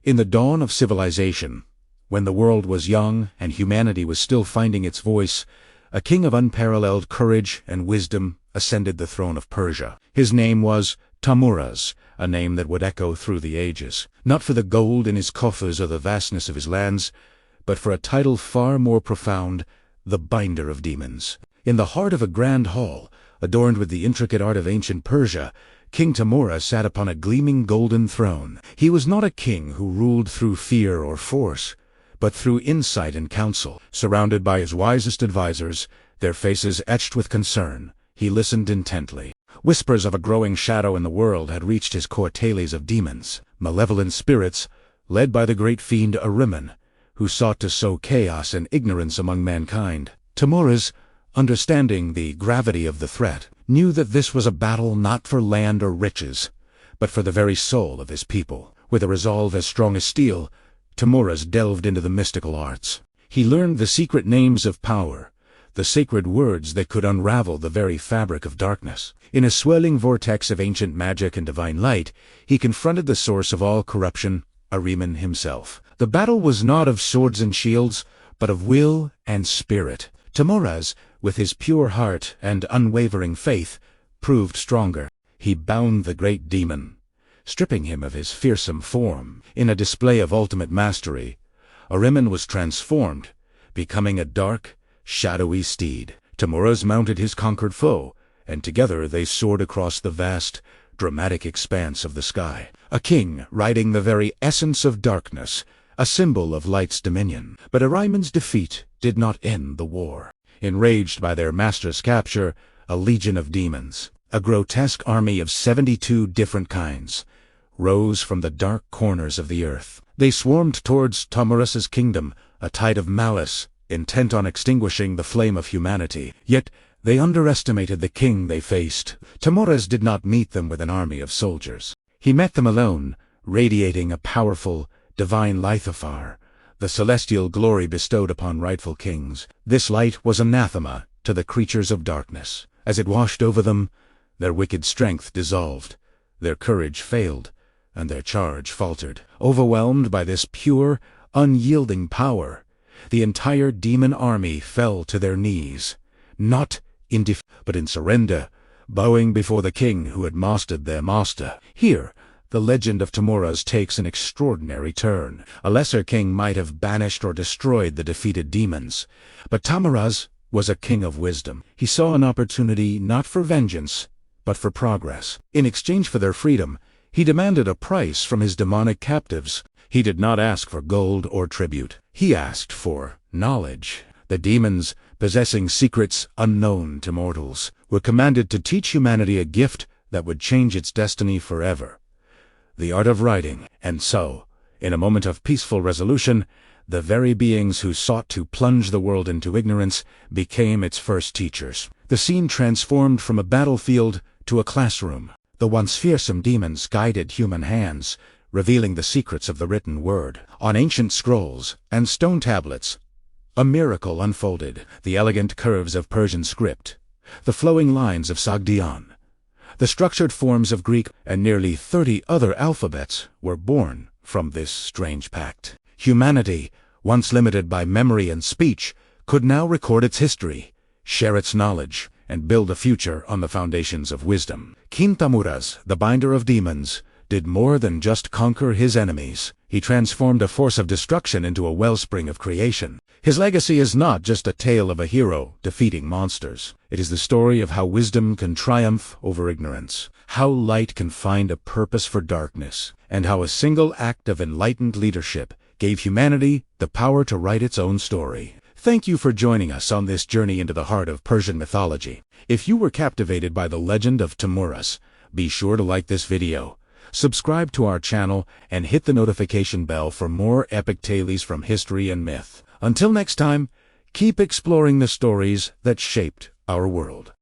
In the dawn of civilization, when the world was young and humanity was still finding its voice, a king of unparalleled courage and wisdom ascended the throne of Persia. His name was Tahmuras, a name that would echo through the ages, not for the gold in his coffers or the vastness of his lands, but for a title far more profound, the Binder of Demons. In the heart of a grand hall, adorned with the intricate art of ancient Persia, King Tahmuras sat upon a gleaming golden throne. He was not a king who ruled through fear or force, but through insight and counsel. Surrounded by his wisest advisors, their faces etched with concern, he listened intently. Whispers of a growing shadow in the world had reached his court tales of demons, malevolent spirits, led by the great fiend Ahriman, who sought to sow chaos and ignorance among mankind. Tahmuras, understanding the gravity of the threat, knew that this was a battle not for land or riches, but for the very soul of his people. With a resolve as strong as steel, Tahmuras delved into the mystical arts. He learned the secret names of power, the sacred words that could unravel the very fabric of darkness. In a swirling vortex of ancient magic and divine light, he confronted the source of all corruption, Ahriman himself. The battle was not of swords and shields, but of will and spirit. Tahmuras, with his pure heart and unwavering faith, proved stronger. He bound the great demon, stripping him of his fearsome form. In a display of ultimate mastery, Ahriman was transformed, becoming a dark, shadowy steed. Tahmuras mounted his conquered foe, and together they soared across the vast, dramatic expanse of the sky. A king riding the very essence of darkness, a symbol of light's dominion. But Ahriman's defeat did not end the war. Enraged by their master's capture, a legion of demons, a grotesque army of 72 different kinds, rose from the dark corners of the earth. They swarmed towards Tahmuras's kingdom, a tide of malice, intent on extinguishing the flame of humanity. Yet they underestimated the king they faced. Tahmuras did not meet them with an army of soldiers. He met them alone, radiating a powerful, divine lithafar, the celestial glory bestowed upon rightful kings. This light was anathema to the creatures of darkness. As it washed over them, their wicked strength dissolved, their courage failed, and their charge faltered. Overwhelmed by this pure, unyielding power, the entire demon army fell to their knees, not in defeat, but in surrender, bowing before the king who had mastered their master. Here, the legend of Tahmuras takes an extraordinary turn. A lesser king might have banished or destroyed the defeated demons, but Tahmuras was a king of wisdom. He saw an opportunity not for vengeance, but for progress. In exchange for their freedom, he demanded a price from his demonic captives. He did not ask for gold or tribute. He asked for knowledge. The demons, possessing secrets unknown to mortals, were commanded to teach humanity a gift that would change its destiny forever: the art of writing. And so, in a moment of peaceful resolution, the very beings who sought to plunge the world into ignorance became its first teachers. The scene transformed from a battlefield to a classroom. The once fearsome demons guided human hands, revealing the secrets of the written word. On ancient scrolls and stone tablets, a miracle unfolded. The elegant curves of Persian script, the flowing lines of Sogdian, the structured forms of Greek, and nearly 30 other alphabets were born from this strange pact. Humanity, once limited by memory and speech, could now record its history, share its knowledge, and build a future on the foundations of wisdom. King Tahmuras, the binder of demons, did more than just conquer his enemies. He transformed a force of destruction into a wellspring of creation. His legacy is not just a tale of a hero defeating monsters. It is the story of how wisdom can triumph over ignorance, how light can find a purpose for darkness, and how a single act of enlightened leadership gave humanity the power to write its own story. Thank you for joining us on this journey into the heart of Persian mythology. If you were captivated by the legend of Tahmuras, be sure to like this video, subscribe to our channel, and hit the notification bell for more epic tales from history and myth. Until next time, keep exploring the stories that shaped our world.